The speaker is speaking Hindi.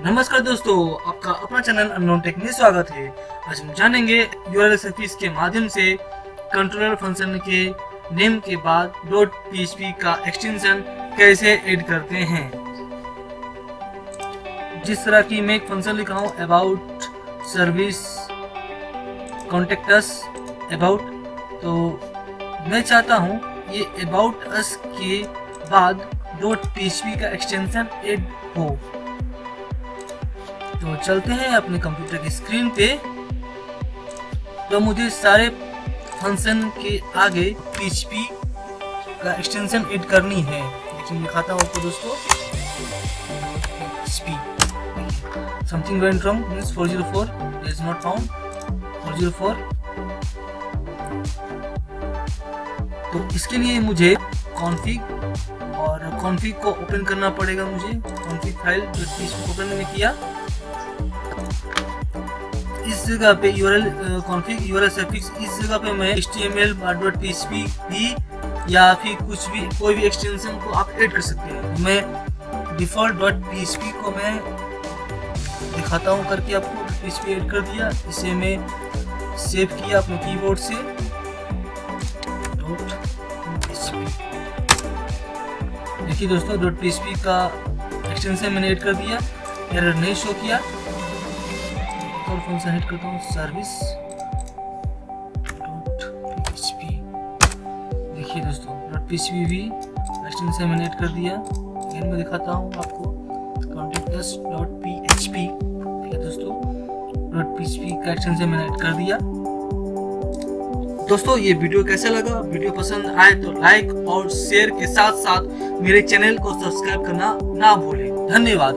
नमस्कार दोस्तों, आपका अपना चैनल अननोन टेक में स्वागत है। आज हम जानेंगे यूआरएल सर्विस के माध्यम से कंट्रोलर फंक्शन के नेम के बाद .php का एक्सटेंशन कैसे ऐड करते हैं। जिस तरह की मैं एक फंक्शन लिखा हूँ about service contact us about, तो मैं चाहता हूँ ये अबाउट अस के बाद .php का एक्सटेंशन ऐड हो। तो चलते हैं अपने कंप्यूटर की स्क्रीन पे। तो मुझे सारे फंक्शन के आगे PHP का एक्सटेंशन ऐड करनी है, लेकिन दिखाता हूँ आपको दोस्तों। PHP something went wrong means 404 is not found 404। तो इसके लिए मुझे कॉन्फ़िग को ओपन करना पड़ेगा। मुझे कॉन्फ़िग फाइल जो PHP ओपन मैंने किया, इस जगह पे config URL suffix, इस जगह पे मैं HTML.php भी या फिर कुछ भी कोई भी एक्सटेंशन को आप ऐड कर सकते हैं। मैं डिफॉल्ट .php को मैं दिखाता हूँ करके आपको। .php ऐड कर दिया, इसे मैं सेव किया अपने कीबोर्ड से .php। देखिए दोस्तों, .php का एक्सटेंशन मैंने ऐड कर दिया, एरर नहीं शो किया। और फंक्शन ऐड करता हूँ सर्विस .php। देखिए दोस्तों, .php भी एक्सटेंशन मैंने ऐड कर दिया। फिर मैं दिखाता हूँ आपको contactus.php। ठीक है दोस्तों, .php का एक्सटेंशन मैंने ऐड कर दिया। दोस्तों, ये वीडियो कैसा लगा? वीडियो पसंद आए तो लाइक और शेयर के साथ साथ मेरे चैनल को सब्सक्राइब करना ना भूलें। धन्यवाद।